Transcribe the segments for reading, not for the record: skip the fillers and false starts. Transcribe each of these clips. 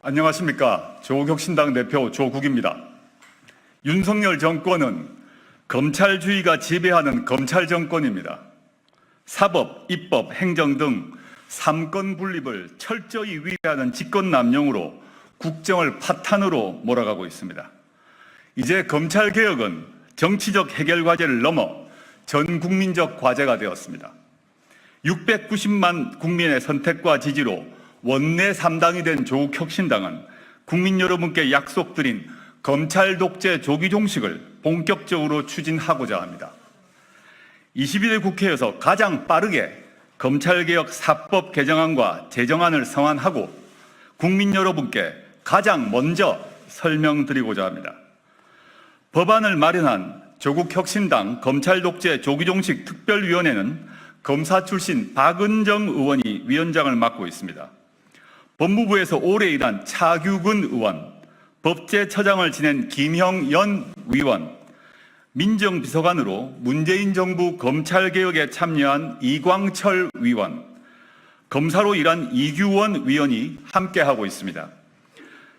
안녕하십니까. 조국혁신당 대표 조국입니다. 윤석열 정권은 검찰주의가 지배하는 검찰 정권입니다. 사법, 입법, 행정 등 삼권 분립을 철저히 위배하는 직권남용으로 국정을 파탄으로 몰아가고 있습니다. 이제 검찰개혁은 정치적 해결 과제를 넘어 전 국민적 과제가 되었습니다. 690만 국민의 선택과 지지로 원내 3당이 된 조국혁신당은 국민 여러분께 약속드린 검찰 독재 조기 종식을 본격적으로 추진하고자 합니다. 21대 국회에서 가장 빠르게 검찰개혁 4법 개정안과 제정안을 성안하고 국민 여러분께 가장 먼저 설명드리고자 합니다. 법안을 마련한 조국혁신당 검찰독재 조기종식 특별위원회는 검사 출신 박은정 의원이 위원장을 맡고 있습니다. 법무부에서 오래 일한 차규근 의원, 법제처장을 지낸 김형연 위원, 민정비서관으로 문재인 정부 검찰개혁에 참여한 이광철 위원, 검사로 일한 이규원 위원이 함께하고 있습니다.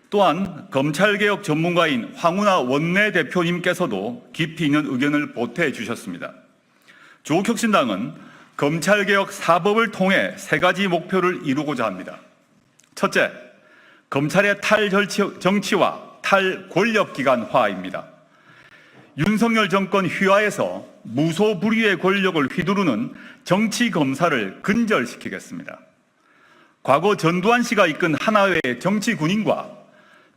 또한 검찰개혁 전문가인 황운하 원내대표님께서도 깊이 있는 의견을 보태해 주셨습니다. 조국혁신당은 검찰개혁 4법을 통해 3가지 목표를 이루고자 합니다. 첫째, 검찰의 탈정치와 탈권력기관화입니다. 윤석열 정권 휘하에서 무소불위의 권력을 휘두르는 정치검사를 근절시키겠습니다. 과거 전두환 씨가 이끈 하나회의 정치군인과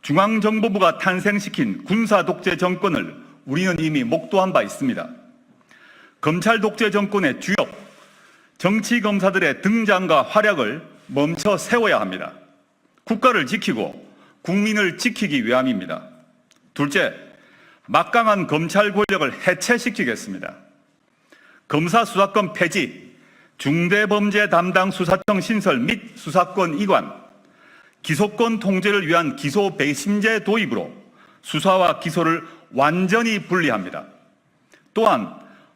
중앙정보부가 탄생시킨 군사독재 정권을 우리는 이미 목도한 바 있습니다. 검찰 독재 정권의 주역, 정치검사들의 등장과 활약을 멈춰 세워야 합니다. 국가를 지키고 국민을 지키기 위함입니다. 둘째, 막강한 검찰 권력을 해체시키겠습니다. 검사 수사권 폐지, 중대범죄 담당 수사청 신설 및 수사권 이관, 기소권 통제를 위한 기소 배심제 도입으로 수사와 기소를 완전히 분리합니다. 또한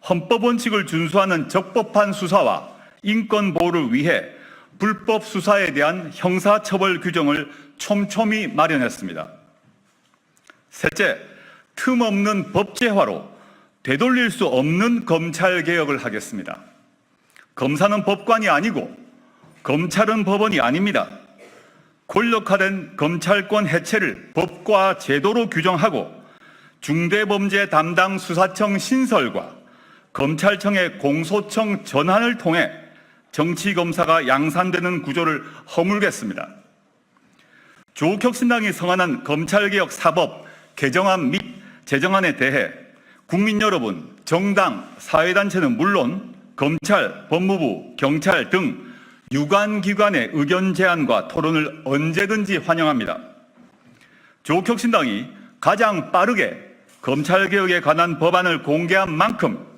헌법 원칙을 준수하는 적법한 수사와 인권 보호를 위해 불법 수사에 대한 형사처벌 규정을 촘촘히 마련했습니다. 셋째, 틈없는 법제화로 되돌릴 수 없는 검찰개혁을 하겠습니다. 검사는 법관이 아니고 검찰은 법원이 아닙니다. 권력화된 검찰권 해체를 법과 제도로 규정하고 중대범죄 담당 수사청 신설과 검찰청의 공소청 전환을 통해 정치검사가 양산되는 구조를 허물겠습니다. 조국혁신당이 성안한 검찰개혁 4법 개정안 및 제정안에 대해 국민 여러분, 정당, 사회단체는 물론 검찰, 법무부, 경찰 등 유관기관의 의견 제안과 토론을 언제든지 환영합니다. 조국혁신당이 가장 빠르게 검찰개혁에 관한 법안을 공개한 만큼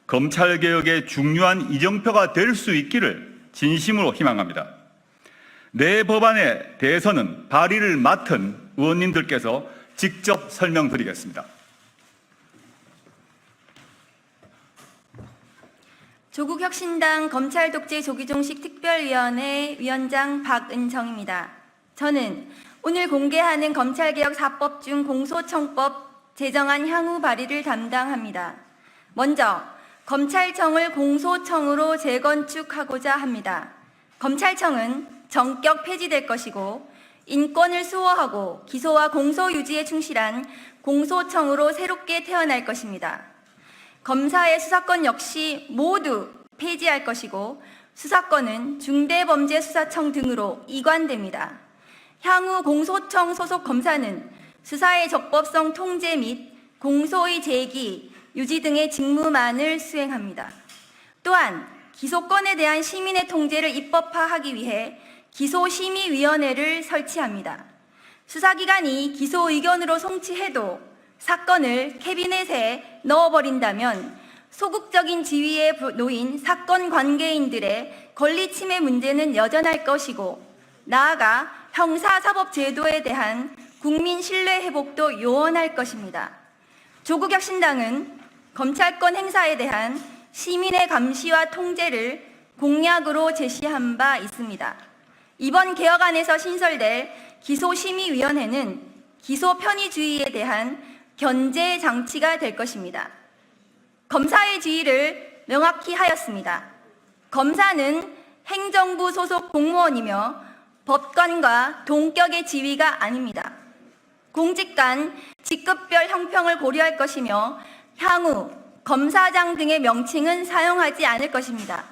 검찰개혁의 중요한 이정표가 될 수 있기를 진심으로 희망합니다. 내 법안에 대해서는 발의를 맡은 의원님들께서 직접 설명드리겠습니다. 조국혁신당 검찰독재 조기종식 특별위원회 위원장 박은정입니다. 저는 오늘 공개하는 검찰개혁 4법 중 공소청법 제정안 향후 발의를 담당합니다. 먼저 검찰청을 공소청으로 재건축하고자 합니다. 검찰청은 전격 폐지될 것이고 인권을 수호하고 기소와 공소 유지에 충실한 공소청으로 새롭게 태어날 것입니다. 검사의 수사권 역시 모두 폐지할 것이고 수사권은 중대범죄수사청 등으로 이관됩니다. 향후 공소청 소속 검사는 수사의 적법성 통제 및 공소의 제기, 유지 등의 직무만을 수행합니다. 또한 기소권에 대한 시민의 통제를 입법화하기 위해 기소심의위원회를 설치합니다. 수사기관이 기소 의견으로 송치해도 사건을 캐비넷에 넣어버린다면 소극적인 지위에 놓인 사건 관계인들의 권리 침해 문제는 여전할 것이고 나아가 형사사법제도에 대한 국민 신뢰 회복도 요원할 것입니다. 조국혁신당은 검찰권 행사에 대한 시민의 감시와 통제를 공약으로 제시한 바 있습니다. 이번 개혁안에서 신설될 기소심의위원회는 기소 편의주의에 대한 견제 장치가 될 것입니다. 검사의 지위를 명확히 하였습니다. 검사는 행정부 소속 공무원이며 법관과 동격의 지위가 아닙니다. 공직 간 직급별 형평을 고려할 것이며 향후 검사장 등의 명칭은 사용하지 않을 것입니다.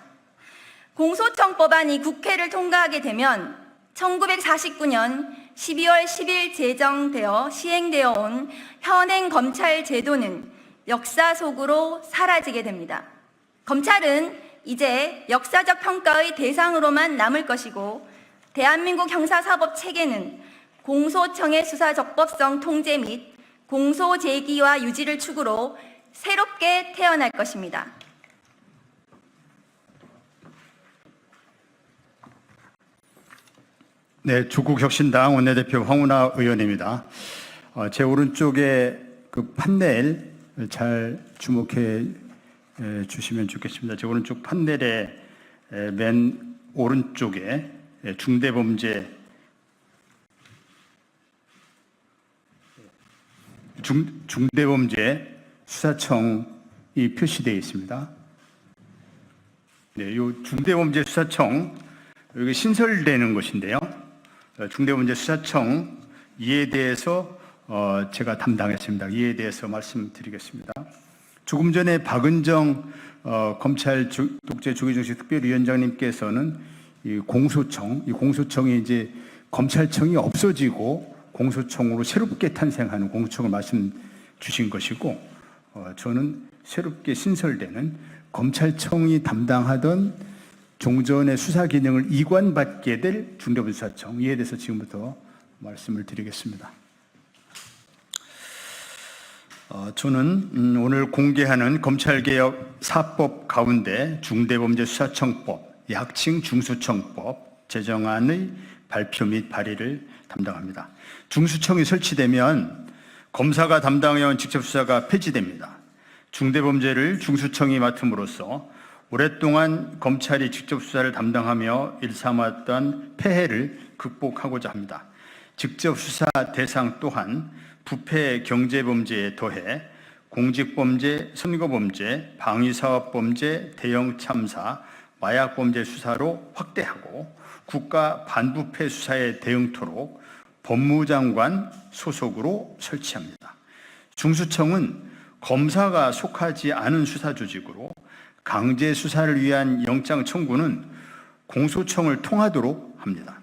공소청법안이 국회를 통과하게 되면 1949년 12월 10일 제정되어 시행되어 온 현행 검찰 제도는 역사 속으로 사라지게 됩니다. 검찰은 이제 역사적 평가의 대상으로만 남을 것이고 대한민국 형사사법 체계는 공소청의 수사 적법성 통제 및 공소 제기와 유지를 축으로 새롭게 태어날 것입니다. 네, 조국혁신당 원내대표 황운하 의원입니다. 제 오른쪽에 그 판넬 잘 주목해 주시면 좋겠습니다. 제 오른쪽 판넬의 맨 오른쪽에 중대범죄 수사청이 표시되어 있습니다. 네, 이 중대범죄 수사청 여기 신설되는 것인데요. 중대범죄 수사청 이에 대해서 제가 담당했습니다. 이에 대해서 말씀드리겠습니다. 조금 전에 박은정 검찰 독재 조기정식 특별위원장님께서는 이 공소청이 이제 검찰청이 없어지고 공소청으로 새롭게 탄생하는 공소청을 말씀 주신 것이고, 저는 새롭게 신설되는 검찰청이 담당하던 종전의 수사 기능을 이관받게 될 중대범죄수사청, 이에 대해서 지금부터 말씀을 드리겠습니다. 저는 오늘 공개하는 검찰개혁 4법 가운데 중대범죄수사청법, 약칭 중수청법 제정안의 발표 및 발의를 담당합니다. 중수청이 설치되면 검사가 담당해온 직접수사가 폐지됩니다. 중대범죄를 중수청이 맡음으로써 오랫동안 검찰이 직접 수사를 담당하며 일삼았던 폐해를 극복하고자 합니다. 직접 수사 대상 또한 부패 경제범죄에 더해 공직범죄, 선거범죄, 방위사업범죄, 대형참사, 마약범죄 수사로 확대하고 국가 반부패 수사에 대응토록 법무장관 소속으로 설치합니다. 중수청은 검사가 속하지 않은 수사조직으로 강제 수사를 위한 영장 청구는 공소청을 통하도록 합니다.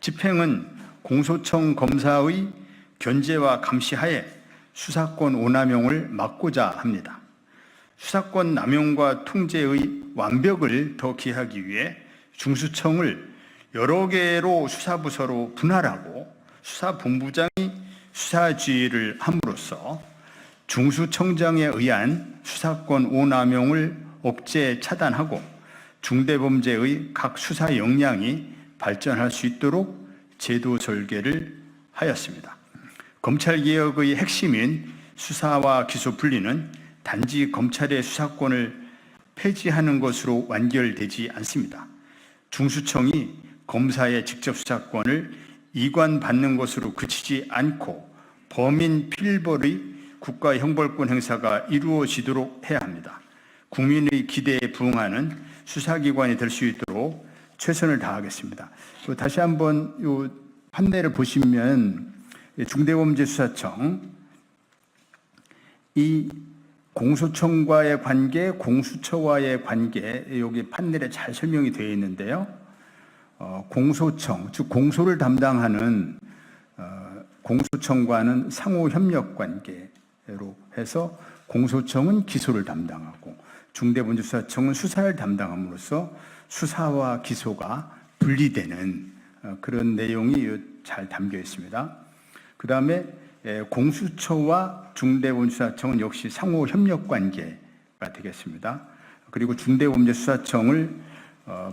집행은 공소청 검사의 견제와 감시하에 수사권 오남용을 막고자 합니다. 수사권 남용과 통제의 완벽을 더 기하기 위해 중수청을 여러 개로 수사부서로 분할하고 수사본부장이 수사지휘를 함으로써 중수청장에 의한 수사권 오남용을 억제 차단하고 중대범죄의 각 수사 역량이 발전할 수 있도록 제도 설계를 하였습니다. 검찰개혁의 핵심인 수사와 기소 분리는 단지 검찰의 수사권을 폐지하는 것으로 완결되지 않습니다. 중수청이 검사의 직접 수사권을 이관받는 것으로 그치지 않고 범인 필벌의 국가 형벌권 행사가 이루어지도록 해야 합니다. 국민의 기대에 부응하는 수사기관이 될 수 있도록 최선을 다하겠습니다. 다시 한번 이 판넬을 보시면 중대범죄수사청, 이 공소청과의 관계, 공수처와의 관계, 여기 판넬에 잘 설명이 되어 있는데요. 공소청, 즉 공소를 담당하는 공소청과는 상호 협력 관계로 해서 공소청은 기소를 담당하고 중대범죄수사청은 수사를 담당함으로써 수사와 기소가 분리되는 그런 내용이 잘 담겨 있습니다. 그 다음에 공수처와 중대범죄수사청은 역시 상호 협력 관계가 되겠습니다. 그리고 중대범죄수사청을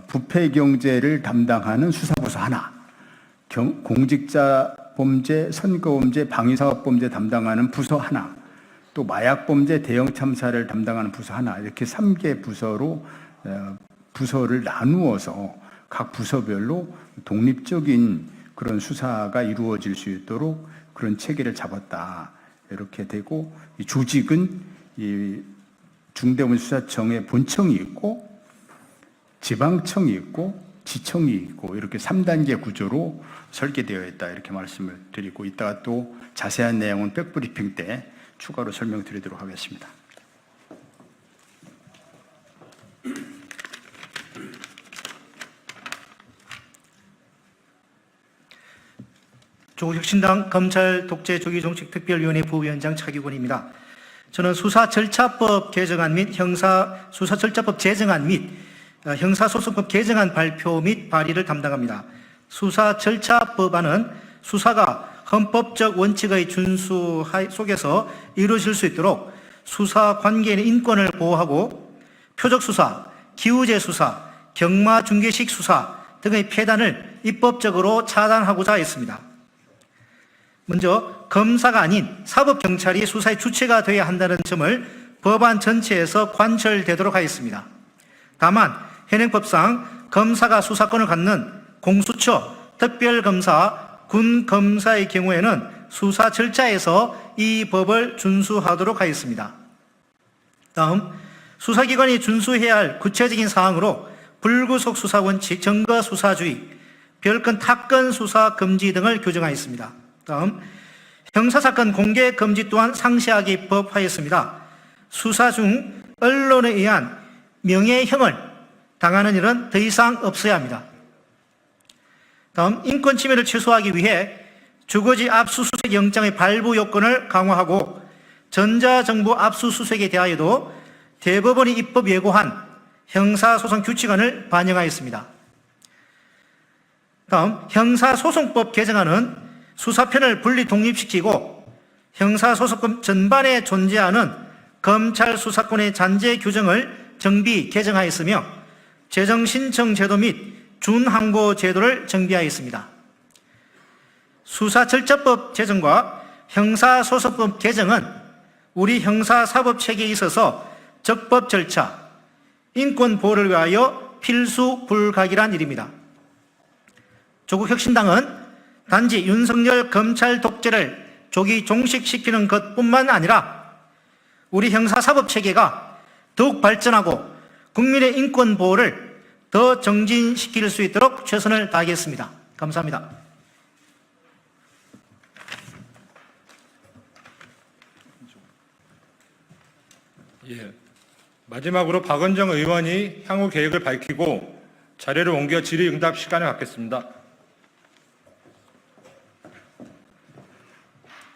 부패 경제를 담당하는 수사부서 하나, 공직자 범죄, 선거범죄, 방위사업범죄 담당하는 부서 하나, 또 마약범죄, 대형참사를 담당하는 부서 하나, 이렇게 3개 부서로 부서를 나누어서 각 부서별로 독립적인 그런 수사가 이루어질 수 있도록 그런 체계를 잡았다. 이렇게 되고, 이 조직은 이 중대본수사청의 본청이 있고 지방청이 있고 지청이 있고 이렇게 3단계 구조로 설계되어 있다. 이렇게 말씀을 드리고, 이따가 또 자세한 내용은 백브리핑 때 추가로 설명드리도록 하겠습니다. 조국혁신당 검찰 독재 조기 종식 특별위원회 부위원장 차기곤입니다. 저는 수사절차법 개정안 및 수사절차법 제정안 및 형사소송법 개정안 발표 및 발의를 담당합니다. 수사절차법안은 수사가 헌법적 원칙의 준수 속에서 이루어질 수 있도록 수사 관계인의 인권을 보호하고 표적수사, 기우제수사, 경마중개식 수사 등의 폐단을 입법적으로 차단하고자 했습니다. 먼저 검사가 아닌 사법경찰이 수사의 주체가 되어야 한다는 점을 법안 전체에서 관철되도록 하였습니다. 다만 현행법상 검사가 수사권을 갖는 공수처, 특별검사, 군검사의 경우에는 수사 절차에서 이 법을 준수하도록 하였습니다. 다음, 수사기관이 준수해야 할 구체적인 사항으로 불구속 수사 원칙, 증거 수사주의, 별건 타건 수사 금지 등을 규정하였습니다. 다음, 형사사건 공개 금지 또한 상세하게 입법하였습니다. 수사 중 언론에 의한 명예형을 당하는 일은 더 이상 없어야 합니다. 다음, 인권 침해를 최소화하기 위해 주거지 압수수색 영장의 발부 요건을 강화하고 전자정보 압수수색에 대하여도 대법원이 입법 예고한 형사소송 규칙안을 반영하였습니다. 다음, 형사소송법 개정안은 수사편을 분리 독립시키고 형사소송법 전반에 존재하는 검찰 수사권의 잔재 규정을 정비 개정하였으며 재정신청 제도 및 준항고 제도를 정비하였습니다. 수사절차법 제정과 형사소송법 개정은 우리 형사사법체계에 있어서 적법 절차, 인권 보호를 위하여 필수 불가결한 일입니다. 조국혁신당은 단지 윤석열 검찰 독재를 조기 종식시키는 것뿐만 아니라 우리 형사사법체계가 더욱 발전하고 국민의 인권 보호를 더 정진시킬 수 있도록 최선을 다하겠습니다. 감사합니다. 예. 마지막으로 박원정 의원이 향후 계획을 밝히고 자료를 옮겨 질의응답 시간을 갖겠습니다.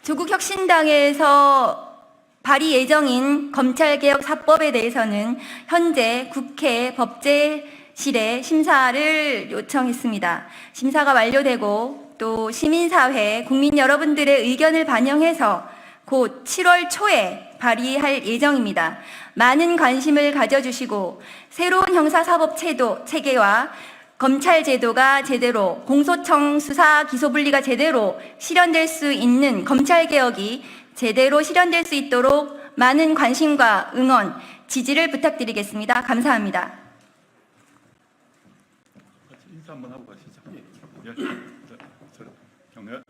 조국혁신당에서 발의 예정인 검찰개혁 4법에 대해서는 현재 국회 법제실에 심사를 요청했습니다. 심사가 완료되고 또 시민사회, 국민 여러분들의 의견을 반영해서 곧 7월 초에 발의할 예정입니다. 많은 관심을 가져주시고 새로운 형사사법 체계와 검찰 제도가 제대로, 공소청 수사 기소 분리가 제대로 실현될 수 있는 검찰 개혁이 제대로 실현될 수 있도록 많은 관심과 응원, 지지를 부탁드리겠습니다. 감사합니다. 인사 한번 하고 가시죠. 경례.